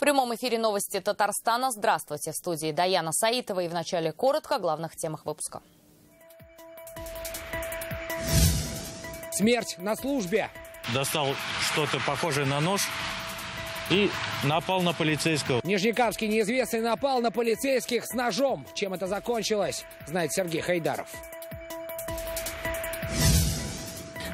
прямом эфире новости Татарстана. Здравствуйте. В студии Даяна Саитова. И вначале коротко о главных темах выпуска. Смерть на службе. Достал что-то похожее на нож и напал на полицейского. Нижнекамский неизвестный напал на полицейских с ножом. Чем это закончилось, знает Сергей Хайдаров.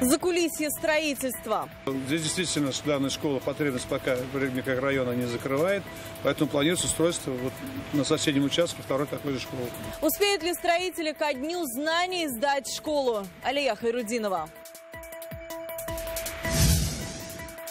Закулисье строительства. Здесь действительно данная школа потребность пока как района не закрывает, поэтому планируется устройство на соседнем участке второй такой же школы. Успеют ли строители ко дню знаний сдать школу? Алия Хайрудинова.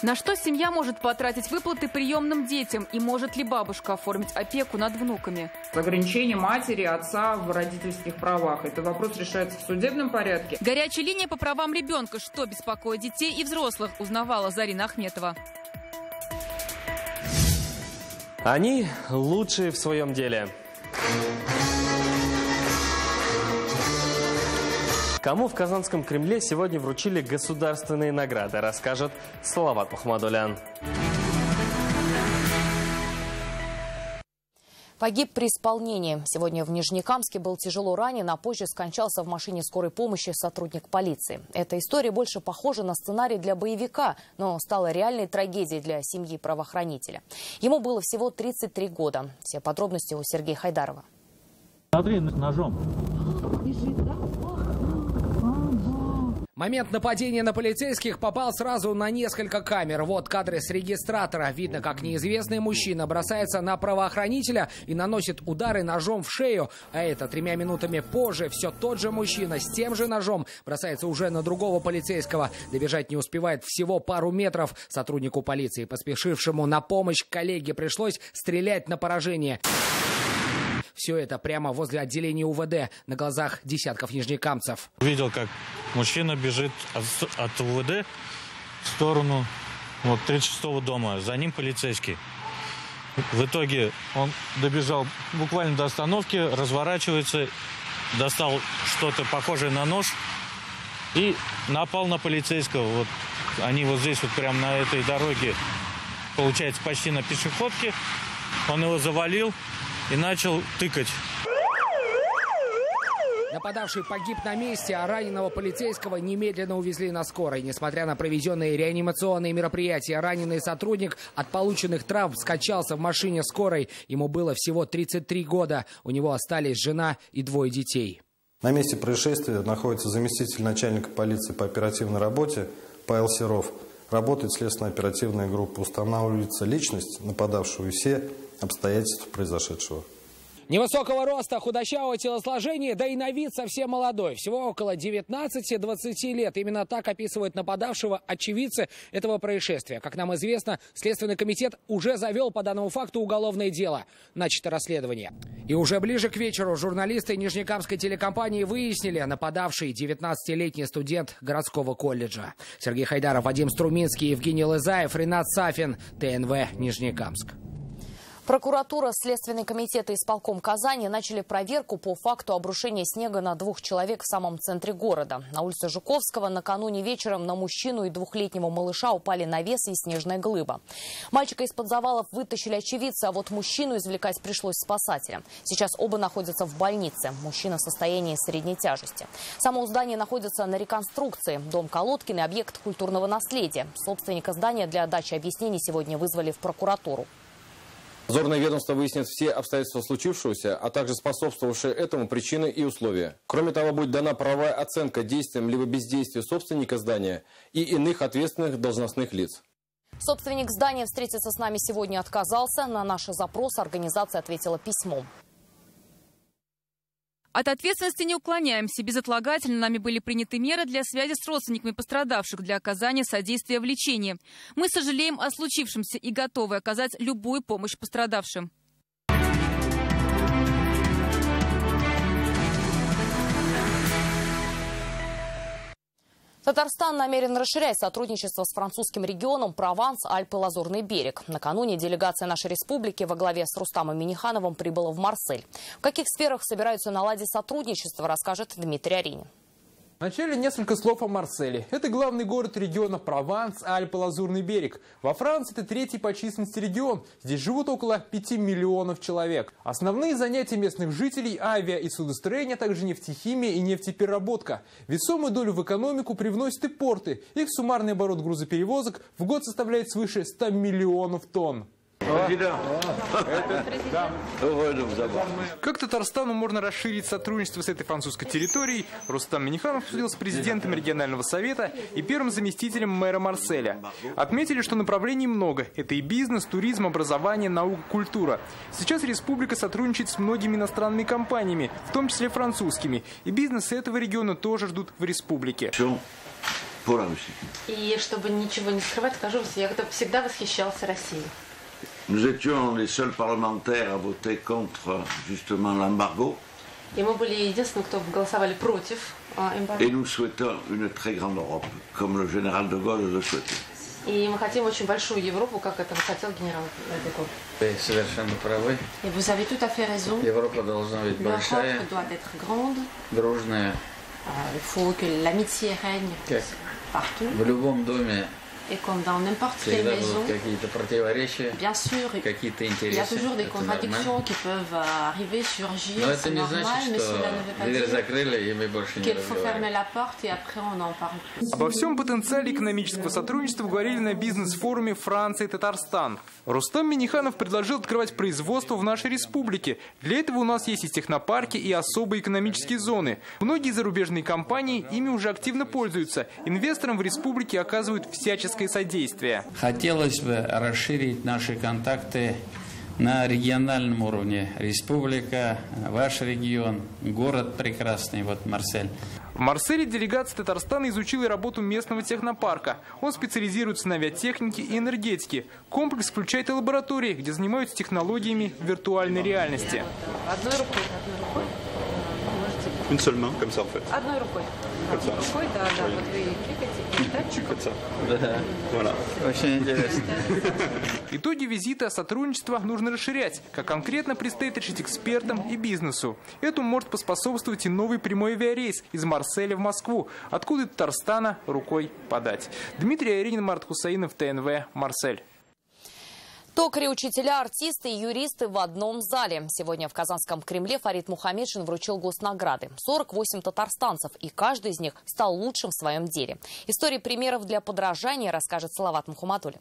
На что семья может потратить выплаты приемным детям? И может ли бабушка оформить опеку над внуками? Ограничение матери, отца в родительских правах. Этот вопрос решается в судебном порядке. Горячая линия по правам ребенка. Что беспокоит детей и взрослых, узнавала Зарина Ахметова. Они лучшие в своем деле. Кому в Казанском Кремле сегодня вручили государственные награды, расскажет Салават Мухаммадулян. Погиб при исполнении. Сегодня в Нижнекамске был тяжело ранен, а позже скончался в машине скорой помощи сотрудник полиции. Эта история больше похожа на сценарий для боевика, но стала реальной трагедией для семьи правоохранителя. Ему было всего 33 года. Все подробности у Сергея Хайдарова. Смотри, ножом. Момент нападения на полицейских попал сразу на несколько камер. Вот кадры с регистратора. Видно, как неизвестный мужчина бросается на правоохранителя и наносит удары ножом в шею. А это 3 минутами позже все тот же мужчина с тем же ножом бросается уже на другого полицейского. Добежать не успевает всего пару метров. Сотруднику полиции, поспешившему на помощь коллеге, пришлось стрелять на поражение. Все это прямо возле отделения УВД, на глазах десятков нижнекамцев. Видел, как мужчина бежит от УВД в сторону 36-го дома. За ним полицейский. В итоге он добежал буквально до остановки, разворачивается, достал что-то похожее на нож и напал на полицейского. Они здесь прямо на этой дороге, получается, почти на пешеходке. Он его завалил и начал тыкать. Нападавший погиб на месте, а раненого полицейского немедленно увезли на скорой. Несмотря на проведенные реанимационные мероприятия, раненый сотрудник от полученных травм скончался в машине скорой. Ему было всего 33 года. У него остались жена и 2 детей. На месте происшествия находится заместитель начальника полиции по оперативной работе Павел Серов. Работает следственно-оперативная группа. Устанавливается личность нападавшего и все обстоятельства произошедшего. Невысокого роста, худощавого телосложения, да и на вид совсем молодой. Всего около 19-20 лет. Именно так описывают нападавшего очевидцы этого происшествия. Как нам известно, Следственный комитет уже завел по данному факту уголовное дело. Начато расследование. И уже ближе к вечеру журналисты Нижнекамской телекомпании выяснили, нападавший 19-летний студент городского колледжа. Сергей Хайдаров, Вадим Струминский, Евгений Лызаев, Ренат Сафин, ТНВ, Нижнекамск. Прокуратура, Следственный комитет и исполком Казани начали проверку по факту обрушения снега на 2 человек в самом центре города. На улице Жуковского накануне вечером на мужчину и 2-летнего малыша упали навесы и снежная глыба. Мальчика из-под завалов вытащили очевидцы, а вот мужчину извлекать пришлось спасателям. Сейчас оба находятся в больнице. Мужчина в состоянии средней тяжести. Само здание находится на реконструкции. Дом Колодкин и объект культурного наследия. Собственника здания для дачи объяснений сегодня вызвали в прокуратуру. Надзорное ведомство выяснит все обстоятельства случившегося, а также способствовавшие этому причины и условия. Кроме того, будет дана правовая оценка действиям либо бездействию собственника здания и иных ответственных должностных лиц. Собственник здания встретиться с нами сегодня отказался. На наш запрос организация ответила письмом. От ответственности не уклоняемся. Безотлагательно нами были приняты меры для связи с родственниками пострадавших для оказания содействия в лечении. Мы сожалеем о случившемся и готовы оказать любую помощь пострадавшим. Татарстан намерен расширять сотрудничество с французским регионом Прованс, Альпы, Лазурный берег. Накануне делегация нашей республики во главе с Рустамом Миннихановым прибыла в Марсель. В каких сферах собираются наладить сотрудничество, расскажет Дмитрий Аринин. Вначале несколько слов о Марселе. Это главный город региона Прованс, Альпы, Лазурный берег. Во Франции это третий по численности регион. Здесь живут около 5 миллионов человек. Основные занятия местных жителей – авиа- и судостроение, а также нефтехимия и нефтепереработка. Весомую долю в экономику привносят и порты. Их суммарный оборот грузоперевозок в год составляет свыше 100 миллионов тонн. Как Татарстану можно расширить сотрудничество с этой французской территорией, Рустам Минниханов обсудил с президентом регионального совета и первым заместителем мэра Марселя. Отметили, что направлений много. Это и бизнес, туризм, образование, наука, культура. Сейчас республика сотрудничает с многими иностранными компаниями, в том числе французскими. И бизнес этого региона тоже ждут в республике. И чтобы ничего не скрывать, скажу, я всегда восхищался Россией. Nous étions les seuls parlementaires à voter contre justement l'embargo. И мы были единственными, кто голосовали против эмбарго. Et nous souhaitons une très grande Europe, comme le général de Gaulle le souhaitait. И мы хотим очень большую Европу, как этого хотел генерал де Голль. Вы совершенно правы. Et vous avez tout à fait raison. Европа должна быть большая, дружная. Il faut que l'amitié règne partout. В любом доме Et comme dans n'importe quelle maison, bien sûr, il y a toujours des contradictions qui peuvent arriver, surgir, c'est normal, mais cela ne veut pas dire qu'il faut fermer la porte et après on n'en parle plus. Обо всем потенциале экономического сотрудничества говорили на бизнес-форуме Франция и Татарстан. Рустам Минниханов предложил открывать производство в нашей республике. Для этого у нас есть и технопарки, и особые экономические зоны. Многие зарубежные компании ими уже активно пользуются. Инвесторам в республике оказывают всяческое содействие. Хотелось бы расширить наши контакты на региональном уровне. Республика, ваш регион, город прекрасный, вот Марсель. В Марселе делегация Татарстана изучила работу местного технопарка. Он специализируется на авиатехнике и энергетике. Комплекс включает и лаборатории, где занимаются технологиями виртуальной реальности. Одной рукой. Une seule main, comme ça en fait. Одной рукой. Comme ça. Рукой, да. Вот вы кликаете. Comme ça. Voilà. Очень интересно. Итоги визита сотрудничества нужно расширять, как конкретно предстоит решить экспертам и бизнесу. Этому может поспособствовать и новый прямой авиарейс из Марселя в Москву, откуда Татарстана рукой подать. Дмитрий Аверинин, Марат Хусаинов, ТНВ, Марсель. Токари, учителя, артисты и юристы в одном зале. Сегодня в Казанском Кремле Фарид Мухаммедшин вручил госнаграды. 48 татарстанцев, и каждый из них стал лучшим в своем деле. Истории примеров для подражания расскажет Салават Мухаммадуллин.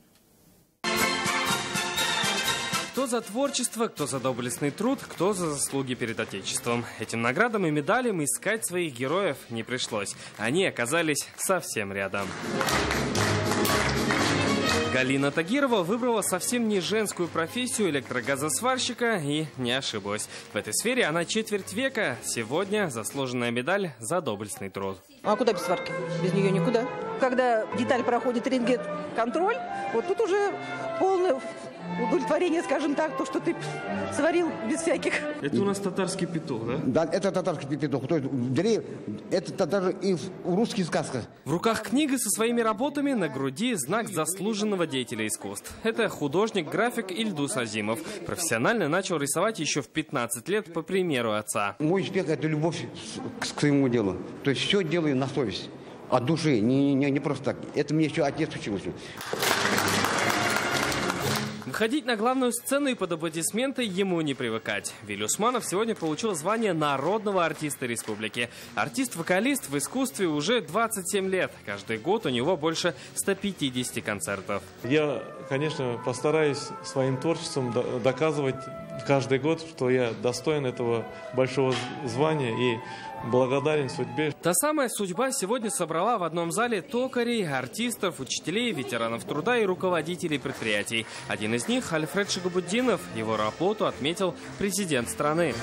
Кто за творчество, кто за доблестный труд, кто за заслуги перед Отечеством. Этим наградам и медалям искать своих героев не пришлось. Они оказались совсем рядом. Галина Тагирова выбрала совсем не женскую профессию электрогазосварщика и не ошиблась. В этой сфере она четверть века. Сегодня заслуженная медаль за доблестный труд. А куда без сварки? Без нее никуда. Когда деталь проходит рентген-контроль, вот тут уже полное удовлетворение, скажем так, то, что ты сварил без всяких. Это у нас татарский петух, да? Да, это татарский петух. То есть это даже и в русских сказках. В руках книга со своими работами, на груди знак заслуженного деятеля искусств. Это художник-график Ильдус Азимов. Профессионально начал рисовать еще в 15 лет по примеру отца. Мой успех – это любовь к своему делу. То есть все делаю на совесть, от души, не просто так. Это мне еще отец учил. Выходить на главную сцену и под аплодисменты ему не привыкать. Вилли Усманов сегодня получил звание народного артиста республики. Артист-вокалист в искусстве уже 27 лет. Каждый год у него больше 150 концертов. Я, конечно, постараюсь своим творчеством доказывать каждый год, что я достоин этого большого звания и благодарен судьбе. Та самая судьба сегодня собрала в одном зале токарей, артистов, учителей, ветеранов труда и руководителей предприятий. Один из них – Альфред Шагабуддинов. Его работу отметил президент страны.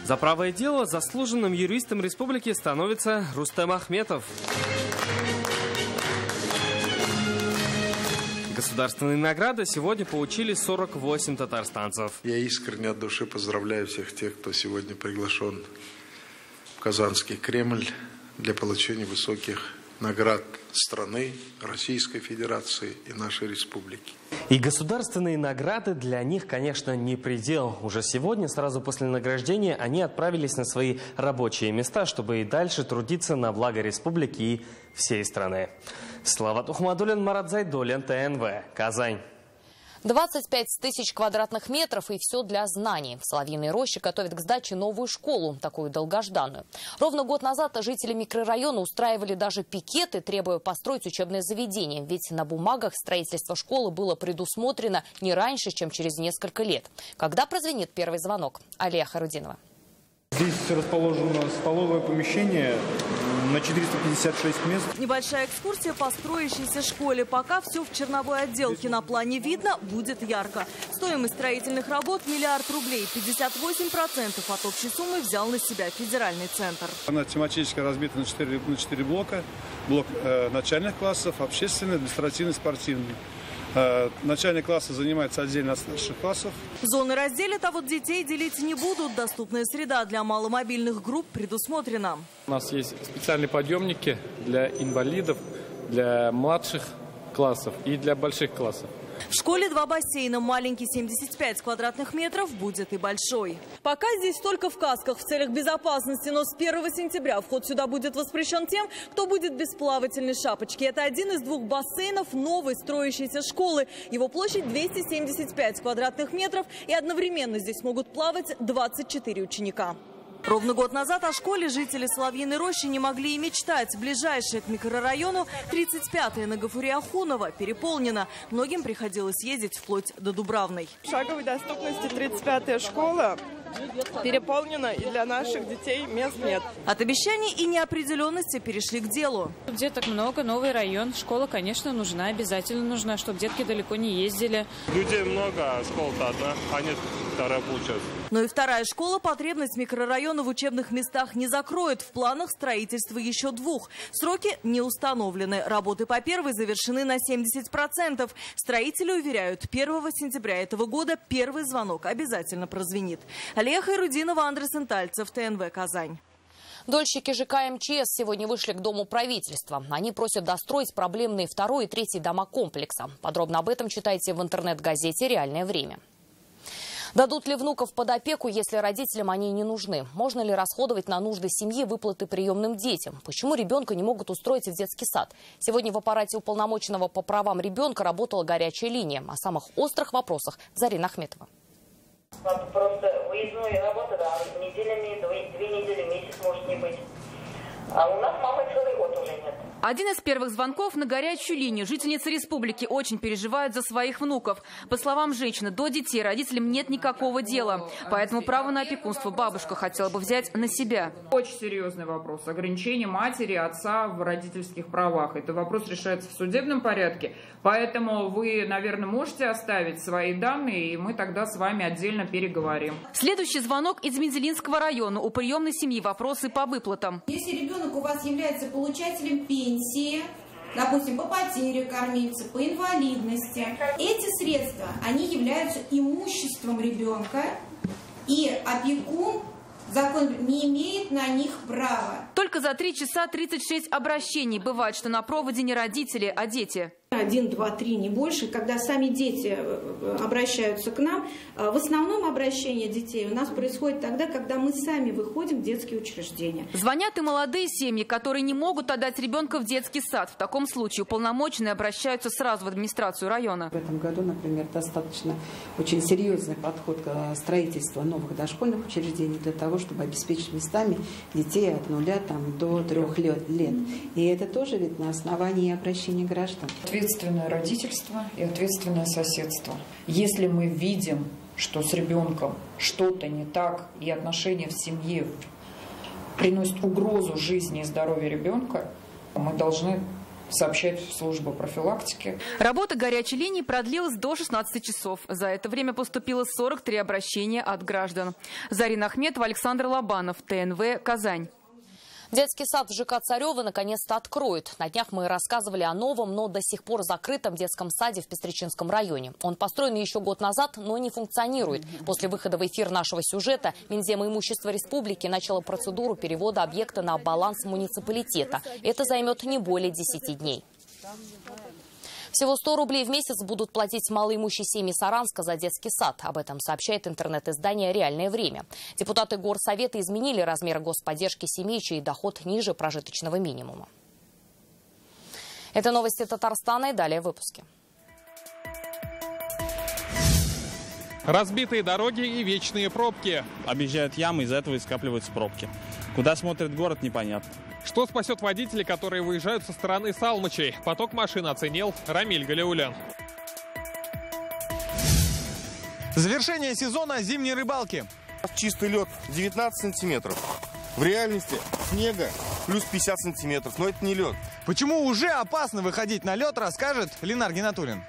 За правое дело заслуженным юристом республики становится Рустем Ахметов. Государственные награды сегодня получили 48 татарстанцев. Я искренне от души поздравляю всех тех, кто сегодня приглашен в Казанский Кремль для получения высоких наград страны, Российской Федерации и нашей республики. И государственные награды для них, конечно, не предел. Уже сегодня, сразу после награждения, они отправились на свои рабочие места, чтобы и дальше трудиться на благо республики и всей страны. Салават Ухмадуллин, Марат Зайдуллин, ТНВ, Казань. 25 тысяч квадратных метров и все для знаний. В Соловьиной роще готовят к сдаче новую школу, такую долгожданную. Ровно год назад жители микрорайона устраивали даже пикеты, требуя построить учебное заведение. Ведь на бумагах строительство школы было предусмотрено не раньше, чем через несколько лет. Когда прозвенит первый звонок? Алия Харудинова. Здесь расположено столовое помещение на 456 мест. Небольшая экскурсия по строящейся школе. Пока все в черновой отделке. На плане видно, будет ярко. Стоимость строительных работ – $1 миллиард рублей. 58% от общей суммы взял на себя федеральный центр. Она тематически разбита на 4 блока. Блок начальных классов, общественный, административный, спортивный. Начальные классы занимаются отдельно от старших классов. Зоны разделят, а вот детей делить не будут. Доступная среда для маломобильных групп предусмотрена. У нас есть специальные подъемники для инвалидов, для младших классов и для больших классов. В школе 2 бассейна. Маленький 75 квадратных метров, будет и большой. Пока здесь только в касках в целях безопасности, но с 1 сентября вход сюда будет воспрещен тем, кто будет без плавательной шапочки. Это один из 2 бассейнов новой строящейся школы. Его площадь 275 квадратных метров, и одновременно здесь могут плавать 24 ученика. Ровно год назад о школе жители Соловьиной рощи не могли и мечтать. Ближайшая к микрорайону 35-я на Гафуре Ахунова переполнена. Многим приходилось ездить вплоть до Дубравной. Шаговой доступности 35-я школа переполнена, и для наших детей мест нет. От обещаний и неопределенности перешли к делу. Деток много, новый район. Школа, конечно, нужна, обязательно нужна, чтобы детки далеко не ездили. Людей много, а школа-то одна, а нет, вторая получается. Но и вторая школа потребность микрорайона в учебных местах не закроет. В планах строительства еще 2. Сроки не установлены. Работы по первой завершены на 70%. Строители уверяют, 1 сентября этого года первый звонок обязательно прозвенит. Алия Хайрудинова, Андрей Сентальцев, ТНВ, Казань. Дольщики ЖК МЧС сегодня вышли к Дому правительства. Они просят достроить проблемные 2 и 3 дома комплекса. Подробно об этом читайте в интернет-газете «Реальное время». Дадут ли внуков под опеку, если родителям они не нужны? Можно ли расходовать на нужды семьи выплаты приемным детям? Почему ребенка не могут устроить в детский сад? Сегодня в аппарате уполномоченного по правам ребенка работала горячая линия. О самых острых вопросах Зарина Ахметова. Просто выездная работа, да, неделями, 2 недели, месяц может не быть. А у нас мамы целый год уже нет. Один из первых звонков на горячую линию. Жительницы республики очень переживают за своих внуков. По словам женщины, до детей родителям нет никакого дела. Поэтому право на опекунство бабушка хотела бы взять на себя. Очень серьезный вопрос. Ограничение матери и отца в родительских правах. Это вопрос решается в судебном порядке. Поэтому вы, наверное, можете оставить свои данные, и мы тогда с вами отдельно переговорим. Следующий звонок из Мензелинского района. У приемной семьи вопросы по выплатам. Если ребенок у вас является получателем пенсии, допустим, по потере кормильца, по инвалидности, эти средства, они являются имуществом ребенка, и опекун, закон не имеет на них права. Только за 3 часа 36 обращений. Бывает, что на проводе не родители, а дети. 1, 2, 3, не больше, когда сами дети обращаются к нам. В основном обращение детей у нас происходит тогда, когда мы сами выходим в детские учреждения. Звонят и молодые семьи, которые не могут отдать ребенка в детский сад. В таком случае уполномоченные обращаются сразу в администрацию района. В этом году, например, достаточно очень серьезный подход к строительству новых дошкольных учреждений для того, чтобы обеспечить местами детей от 0 до 3 лет. И это тоже ведь на основании обращения граждан. Ответственное родительство и ответственное соседство. Если мы видим, что с ребенком что-то не так, и отношения в семье приносят угрозу жизни и здоровью ребенка, мы должны сообщать в службу профилактики. Работа горячей линии продлилась до 16 часов. За это время поступило 43 обращения от граждан. Зарина Ахметова, Александр Лобанов, ТНВ, Казань. Детский сад в ЖК Царево наконец-то откроют. На днях мы рассказывали о новом, но до сих пор закрытом детском саде в Пестричинском районе. Он построен еще год назад, но не функционирует. После выхода в эфир нашего сюжета Минзем имущества республики начало процедуру перевода объекта на баланс муниципалитета. Это займет не более 10 дней. Всего 100 рублей в месяц будут платить малоимущие семьи Саранска за детский сад. Об этом сообщает интернет-издание «Реальное время». Депутаты Горсовета изменили размер господдержки семей, чей доход ниже прожиточного минимума. Это новости Татарстана и далее в выпуске. Разбитые дороги и вечные пробки. Объезжают ямы, из-за этого и скапливаются пробки. Куда смотрит город, непонятно. Что спасет водителей, которые выезжают со стороны Салмычей? Поток машин оценил Рамиль Галиулян. Завершение сезона зимней рыбалки. Чистый лед 19 сантиметров. В реальности снега плюс 50 сантиметров. Но это не лед. Почему уже опасно выходить на лед, расскажет Ленар Гинатуллин.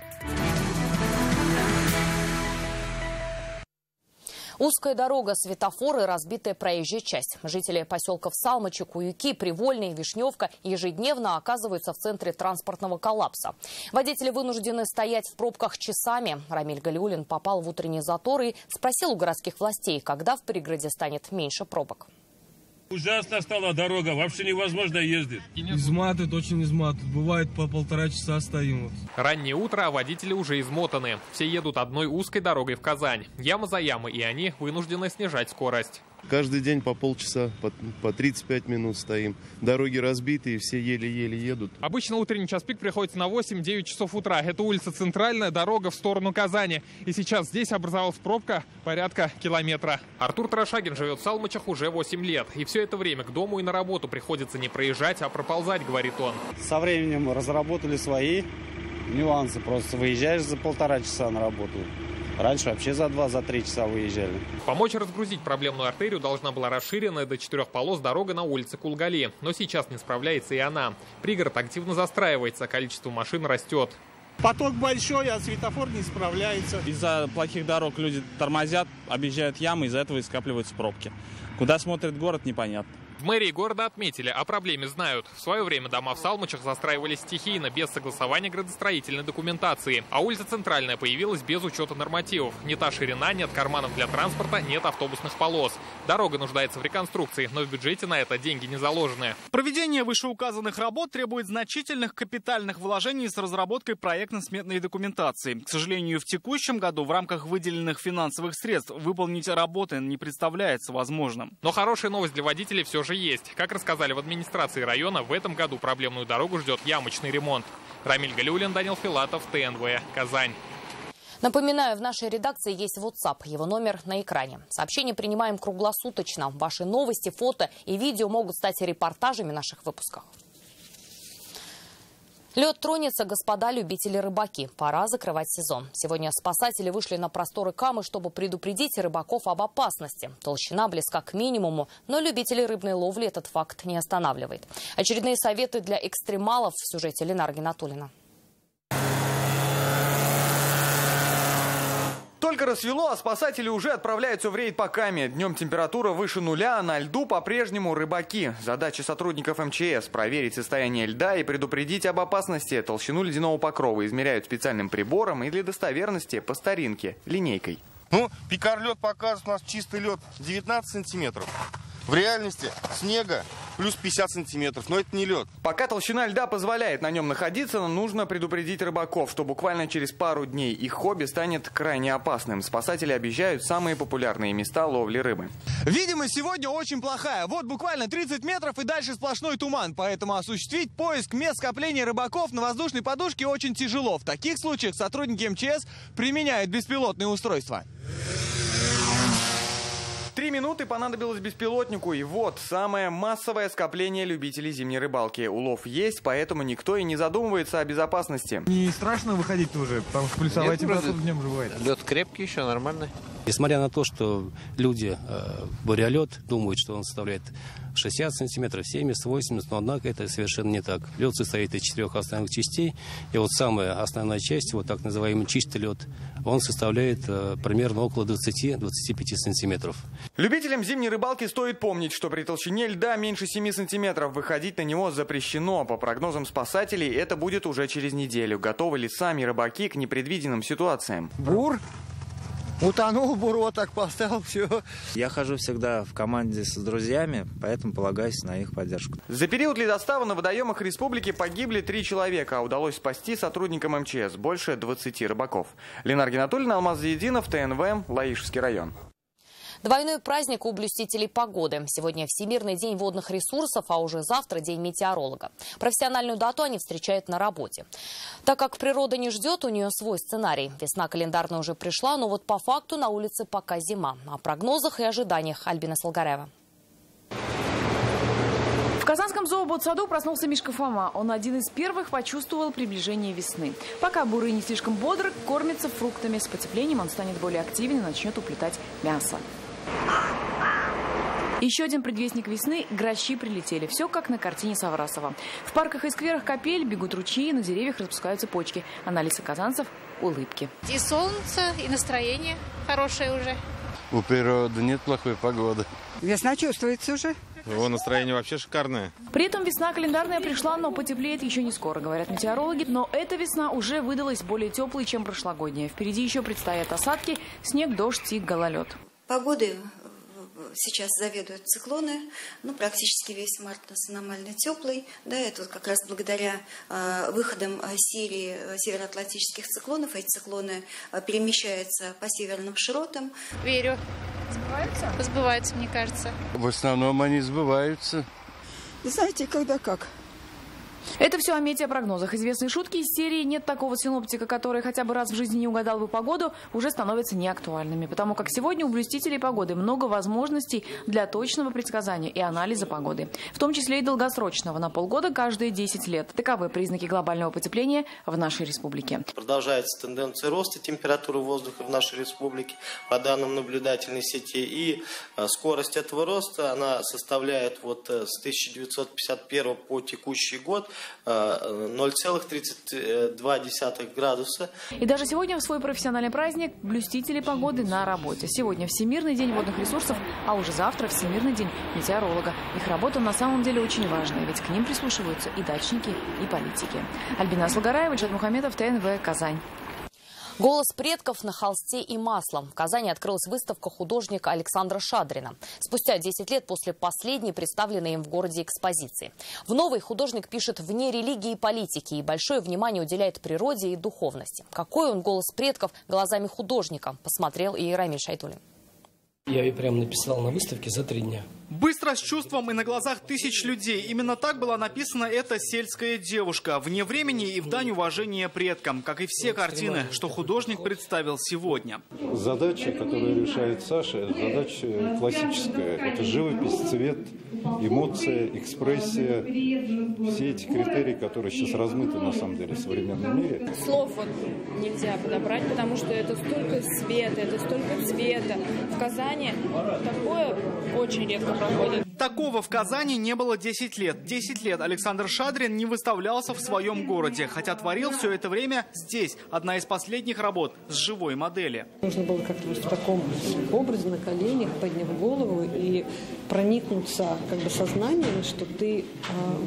Узкая дорога, светофоры, разбитая проезжая часть. Жители поселков Салмычи, Куюки, Привольный, Вишневка ежедневно оказываются в центре транспортного коллапса. Водители вынуждены стоять в пробках часами. Рамиль Галиулин попал в утренний затор и спросил у городских властей, когда в пригороде станет меньше пробок. Ужасно стала дорога, вообще невозможно ездить. Изматывает, очень изматывает. Бывает по 1,5 часа стоим. Раннее утро, а водители уже измотаны. Все едут одной узкой дорогой в Казань. Яма за ямой, и они вынуждены снижать скорость. Каждый день по полчаса, по 35 минут стоим. Дороги разбитые, все еле-еле едут. Обычно утренний час пик приходится на 8-9 часов утра. Это улица Центральная, дорога в сторону Казани. И сейчас здесь образовалась пробка порядка километра. Артур Тарашагин живет в Салмычах уже 8 лет. И все это время к дому и на работу приходится не проезжать, а проползать, говорит он. Со временем разработали свои нюансы. Просто выезжаешь за 1,5 часа на работу. Раньше вообще за 2-3 часа выезжали. Помочь разгрузить проблемную артерию должна была расширенная до 4 полос дорога на улице Кулгали. Но сейчас не справляется и она. Пригород активно застраивается, количество машин растет. Поток большой, а светофор не справляется. Из-за плохих дорог люди тормозят, объезжают ямы, из-за этого и скапливаются пробки. Куда смотрит город, непонятно. В мэрии города отметили, о проблеме знают. В свое время дома в Салмычах застраивались стихийно, без согласования градостроительной документации. А улица Центральная появилась без учета нормативов. Не та ширина, нет карманов для транспорта, нет автобусных полос. Дорога нуждается в реконструкции, но в бюджете на это деньги не заложены. Проведение вышеуказанных работ требует значительных капитальных вложений с разработкой проектно-сметной документации. К сожалению, в текущем году в рамках выделенных финансовых средств выполнить работы не представляется возможным. Но хорошая новость для водителей все же есть. Как рассказали в администрации района, в этом году проблемную дорогу ждет ямочный ремонт. Рамиль Галиулин, Данил Филатов, ТНВ, Казань. Напоминаю, в нашей редакции есть WhatsApp. Его номер на экране. Сообщения принимаем круглосуточно. Ваши новости, фото и видео могут стать репортажами наших выпусков. Лед тронется, господа любители-рыбаки. Пора закрывать сезон. Сегодня спасатели вышли на просторы Камы, чтобы предупредить рыбаков об опасности. Толщина близка к минимуму, но любителей рыбной ловли этот факт не останавливает. Очередные советы для экстремалов в сюжете Ленар Гинатуллина. Только рассвело, а спасатели уже отправляются в рейд по Каме. Днем температура выше нуля, а на льду по-прежнему рыбаки. Задача сотрудников МЧС – проверить состояние льда и предупредить об опасности. Толщину ледяного покрова измеряют специальным прибором и для достоверности по старинке – линейкой. Пикар-лед показывает у нас чистый лед 19 сантиметров. В реальности снега плюс 50 сантиметров, но это не лед. Пока толщина льда позволяет на нем находиться, но нужно предупредить рыбаков, что буквально через пару дней их хобби станет крайне опасным. Спасатели объезжают самые популярные места ловли рыбы. Видимость сегодня очень плохая. Вот буквально 30 метров и дальше сплошной туман. Поэтому осуществить поиск мест скопления рыбаков на воздушной подушке очень тяжело. В таких случаях сотрудники МЧС применяют беспилотные устройства. 3 минуты понадобилось беспилотнику, и вот самое массовое скопление любителей зимней рыбалки. Улов есть, поэтому никто и не задумывается о безопасности. Не страшно выходить уже, потому что плюсовая температура днем бывает. Лед крепкий еще, нормальный. Несмотря на то, что люди бурелед думают, что он составляет 60 сантиметров, 70, 80, но однако это совершенно не так. Лед состоит из 4 основных частей, и вот самая основная часть, вот так называемый чистый лед, он составляет примерно около 20-25 сантиметров. Любителям зимней рыбалки стоит помнить, что при толщине льда меньше 7 сантиметров выходить на него запрещено. По прогнозам спасателей, это будет уже через неделю. Готовы ли сами рыбаки к непредвиденным ситуациям? Бур. Утонул, бур вот так поставил, все. Я хожу всегда в команде с друзьями, поэтому полагаюсь на их поддержку. За период ледостава на водоемах республики погибли 3 человека, а удалось спасти сотрудникам МЧС больше 20 рыбаков. Ленар Гинатуллина, Алмаз Зиединов, ТНВ, Лаишевский район. Двойной праздник у блюстителей погоды. Сегодня Всемирный день водных ресурсов, а уже завтра день метеоролога. Профессиональную дату они встречают на работе. Так как природа не ждет, у нее свой сценарий. Весна календарная уже пришла, но вот по факту на улице пока зима. О прогнозах и ожиданиях Альбина Солгарева. В Казанском зооботсаду проснулся Мишка Фома. Он один из первых почувствовал приближение весны. Пока бурый не слишком бодр, кормится фруктами. С потеплением он станет более активен и начнет уплетать мясо. Еще один предвестник весны – грачи прилетели. Все как на картине Саврасова. В парках и скверах Капель бегут ручьи, на деревьях распускаются почки. А на лицах казанцев – улыбки. И солнце, и настроение хорошее уже. У природы нет плохой погоды. Весна чувствуется уже. Его настроение вообще шикарное. При этом весна календарная пришла, но потеплеет еще не скоро, говорят метеорологи. Но эта весна уже выдалась более теплой, чем прошлогодняя. Впереди еще предстоят осадки, снег, дождь и гололед. Погоды сейчас заведуют циклоны, практически весь март у нас аномально теплый. Да, это вот как раз благодаря выходам серии североатлантических циклонов. Эти циклоны перемещаются по северным широтам. Верю. Сбываются? Сбываются, мне кажется. В основном они сбываются. Знаете, когда как. Это все о метеопрогнозах. Известные шутки из серии «Нет такого синоптика, который хотя бы раз в жизни не угадал бы погоду» уже становятся неактуальными. Потому как сегодня у блюстителей погоды много возможностей для точного предсказания и анализа погоды. В том числе и долгосрочного, на полгода каждые 10 лет. Таковы признаки глобального потепления в нашей республике. Продолжается тенденция роста температуры воздуха в нашей республике по данным наблюдательной сети. И скорость этого роста она составляет с 1951 по текущий год 0,32 градуса. И даже сегодня в свой профессиональный праздник блюстители погоды на работе. Сегодня Всемирный день водных ресурсов, а уже завтра Всемирный день метеоролога. Их работа на самом деле очень важная, ведь к ним прислушиваются и дачники, и политики. Альбина Солгарева, Ильшат Мухаметов, ТНВ, Казань. «Голос предков на холсте и маслом». В Казани открылась выставка художника Александра Шадрина. Спустя 10 лет после последней представленной им в городе экспозиции. В новой художник пишет вне религии и политики и большое внимание уделяет природе и духовности. Какой он голос предков глазами художника, посмотрел и Рамиль Шайтулин. Я ее прямо написал на выставке за 3 дня. Быстро, с чувством и на глазах тысяч людей. Именно так была написана эта сельская девушка. Вне времени и в дань уважения предкам. Как и все картины, что художник представил сегодня. Задача, которую решает Саша, задача классическая. Это живопись, цвет, эмоция, экспрессия. Все эти критерии, которые сейчас размыты на самом деле в современном мире. Слов нельзя подобрать, потому что это столько света, это столько цвета. В Казани такое очень редко проходит. Такого в Казани не было 10 лет. 10 лет Александр Шадрин не выставлялся в своем городе, хотя творил все это время здесь. Одна из последних работ с живой модели. Нужно было как-то в таком образе на коленях, подняв голову и проникнуться сознанием, что ты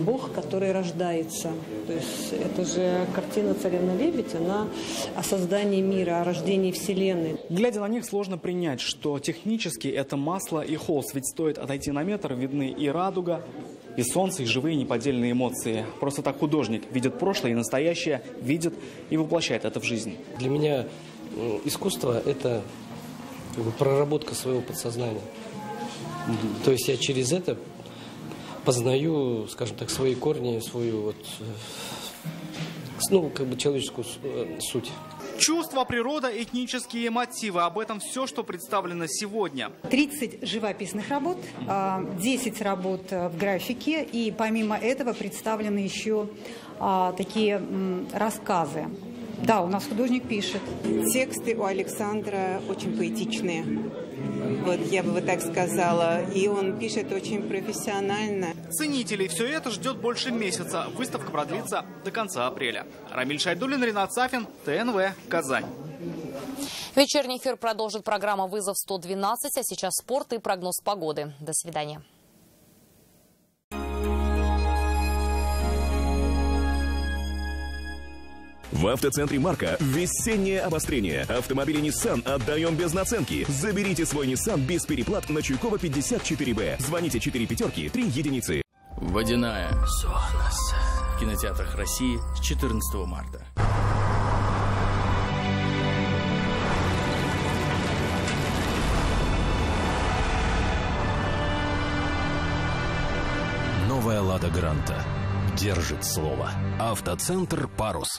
Бог, который рождается. То есть это же картина «Царевна-лебедь», она о создании мира, о рождении Вселенной. Глядя на них, сложно принять, что технически это масло и холст. Ведь стоит отойти на метр, видны и радуга, и солнце, и живые неподдельные эмоции. Просто так художник видит прошлое и настоящее, видит и воплощает это в жизнь. Для меня искусство – это проработка своего подсознания. То есть я через это познаю, скажем так, свои корни, свою человеческую суть. Чувства, природа, этнические мотивы. Об этом все, что представлено сегодня. 30 живописных работ, 10 работ в графике. И помимо этого представлены еще такие рассказы. Да, у нас художник пишет. Тексты у Александра очень поэтичные. Вот я бы вот так сказала. И он пишет очень профессионально. Ценителей все это ждет больше месяца. Выставка продлится до конца апреля. Рамиль Шайдуллин, Ренат Сафин, ТНВ, Казань. Вечерний эфир продолжит программа «Вызов 112», а сейчас спорт и прогноз погоды. До свидания. В автоцентре «Марка» весеннее обострение. Автомобили Nissan отдаем без наценки. Заберите свой Nissan без переплат на Чуйкова 54Б. Звоните 4 пятерки 3 единицы. «Водяная». В кинотеатрах России с 14 марта. Новая «Лада Гранта» держит слово. Автоцентр «Парус».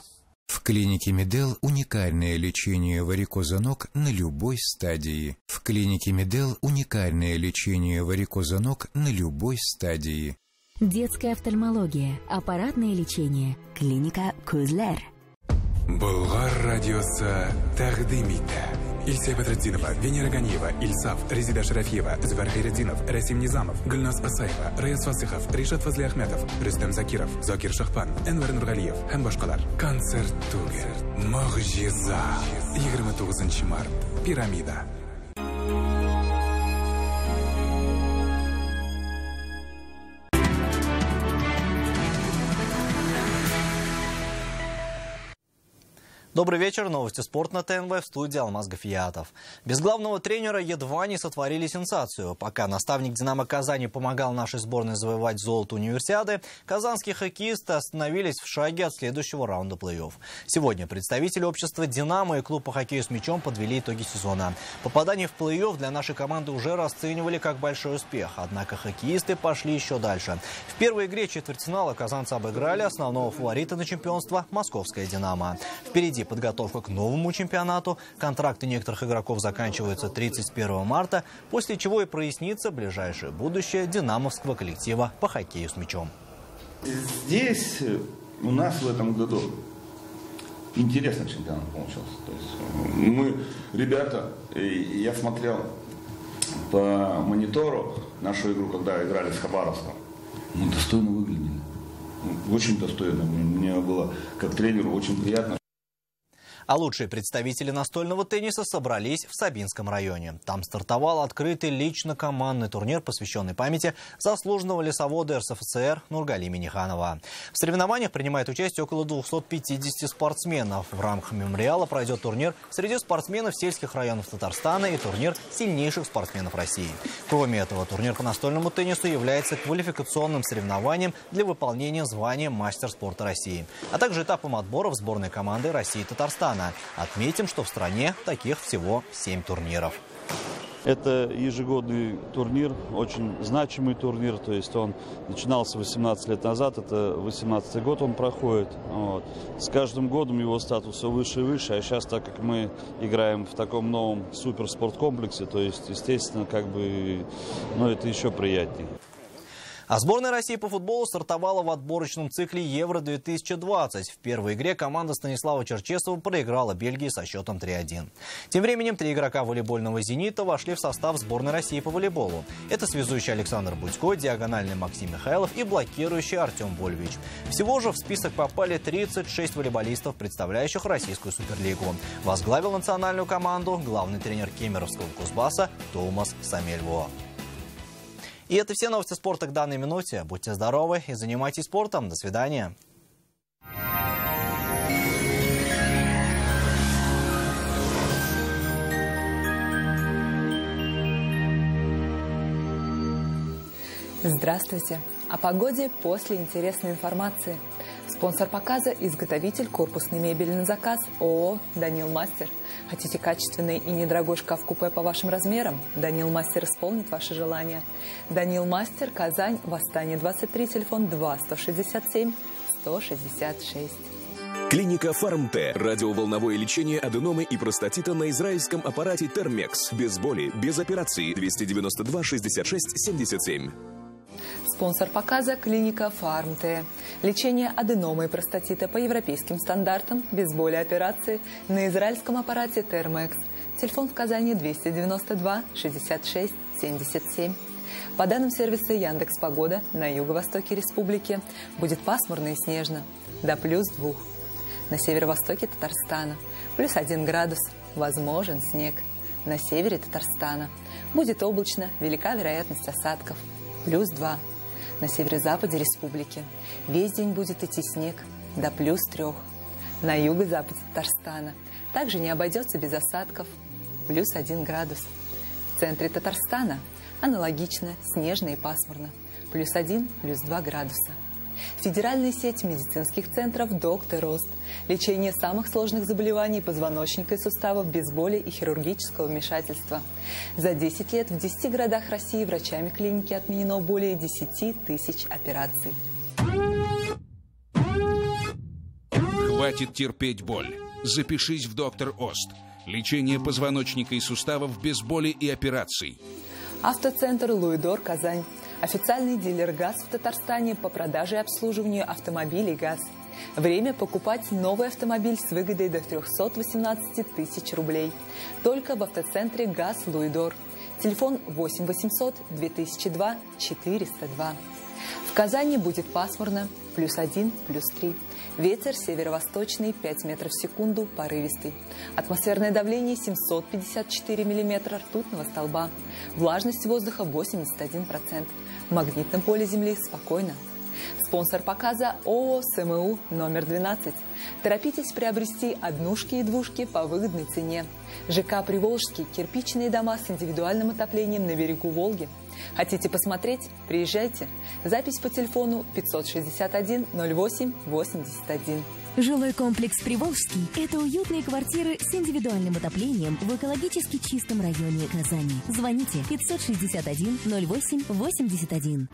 В клинике Медел уникальное лечение варикоза ног на любой стадии. В клинике Медел уникальное лечение варикоза ног на любой стадии. Детская офтальмология, аппаратное лечение, клиника Кузлер. Булгар радиосы тәкъдим итә. Илсә Бәдретдинова, Венера Ганиева, Ильсаф, Резида Шарафиева, Зуфар Хайретдинов, Расим Низамов, Гульназ Асаева, Раяз Фасихов, Ришат Фазли Ахметов, Рустам Закиров, Закир Шахпан, Энвар Нургалиев һәм башкалар. Концерт түгел, могҗиза. 29 март. Пирамида. Добрый вечер. Новости спорта на ТНВ, в студии Алмаз Гафиятов. Без главного тренера едва не сотворили сенсацию. Пока наставник «Динамо Казани» помогал нашей сборной завоевать золото универсиады, казанские хоккеисты остановились в шаге от следующего раунда плей-офф. Сегодня представители общества «Динамо» и клуб по хоккею с мячом подвели итоги сезона. Попадание в плей-офф для нашей команды уже расценивали как большой успех. Однако хоккеисты пошли еще дальше. В первой игре четвертьфинала казанцы обыграли основного фаворита на чемпионство – московское «Динамо». Впереди подготовка к новому чемпионату. Контракты некоторых игроков заканчиваются 31 марта, после чего и прояснится ближайшее будущее динамовского коллектива по хоккею с мячом. Здесь у нас в этом году интересный чемпионат получился. То есть мы, ребята, я смотрел по монитору нашу игру, когда играли с Хабаровском. Мы достойно выглядели. Очень достойно. Мне было, как тренеру, очень приятно. А лучшие представители настольного тенниса собрались в Сабинском районе. Там стартовал открытый лично-командный турнир, посвященный памяти заслуженного лесовода РСФСР Нургали Миниханова. В соревнованиях принимает участие около 250 спортсменов. В рамках мемориала пройдет турнир среди спортсменов сельских районов Татарстана и турнир сильнейших спортсменов России. Кроме этого, турнир по настольному теннису является квалификационным соревнованием для выполнения звания мастер спорта России, а также этапом отбора в сборной команды России и Татарстана. Отметим, что в стране таких всего 7 турниров. Это ежегодный турнир, очень значимый турнир, то есть он начинался 18 лет назад, это 18-й год он проходит. Вот. С каждым годом его статус все выше и выше, а сейчас, так как мы играем в таком новом суперспорткомплексе, то есть, естественно, как бы, это еще приятнее. А сборная России по футболу стартовала в отборочном цикле Евро-2020. В первой игре команда Станислава Черчесова проиграла Бельгии со счетом 3-1. Тем временем 3 игрока волейбольного «Зенита» вошли в состав сборной России по волейболу. Это связующий Александр Будько, диагональный Максим Михайлов и блокирующий Артем Вольвич. Всего же в список попали 36 волейболистов, представляющих российскую суперлигу. Возглавил национальную команду главный тренер кемеровского Кузбасса Томас Самельво. И это все новости спорта к данной минуте. Будьте здоровы и занимайтесь спортом. До свидания. Здравствуйте. О погоде после интересной информации. Спонсор показа – изготовитель корпусной мебели на заказ ООО «Данил Мастер». Хотите качественный и недорогой шкаф-купе по вашим размерам? «Данил Мастер» исполнит ваше желание. «Данил Мастер», Казань, Восстание 23, телефон 2-167-166. Клиника Фармте. Радиоволновое лечение аденомы и простатита на израильском аппарате Термекс. Без боли, без операции. 292 66 77. Спонсор показа – клиника Фармте. Лечение аденомы и простатита по европейским стандартам, без боли операции, на израильском аппарате Термекс. Телефон в Казани 292 66 77. По данным сервиса Яндекс.Погода, на юго-востоке республики будет пасмурно и снежно, до +2. На северо-востоке Татарстана +1 градус, возможен снег. На севере Татарстана будет облачно, велика вероятность осадков, +2. На северо-западе республики весь день будет идти снег, до +3. На юго-западе Татарстана также не обойдется без осадков, +1 градус. В центре Татарстана аналогично, снежно и пасмурно, +1, +2 градуса. Федеральная сеть медицинских центров «Доктор Рост». Лечение самых сложных заболеваний позвоночника и суставов без боли и хирургического вмешательства. За 10 лет в 10 городах России врачами клиники отменено более 10 тысяч операций. Хватит терпеть боль. Запишись в «Доктор Ост». Лечение позвоночника и суставов без боли и операций. Автоцентр «Луидор», Казань. Официальный дилер ГАЗ в Татарстане по продаже и обслуживанию автомобилей ГАЗ. Время покупать новый автомобиль с выгодой до 318 тысяч рублей. Только в автоцентре ГАЗ «Луидор». Телефон 8 800 2002 402. В Казани будет пасмурно, +1, +3. Ветер северо-восточный 5 метров в секунду, порывистый. Атмосферное давление 754 миллиметра ртутного столба. Влажность воздуха 81%. В магнитном поле Земли спокойно. Спонсор показа ООО СМУ номер 12. Торопитесь приобрести однушки и двушки по выгодной цене. ЖК «Приволжский» – кирпичные дома с индивидуальным отоплением на берегу Волги. Хотите посмотреть? Приезжайте. Запись по телефону 561 08 81. Жилой комплекс «Приволжский» – это уютные квартиры с индивидуальным отоплением в экологически чистом районе Казани. Звоните 561 08 81.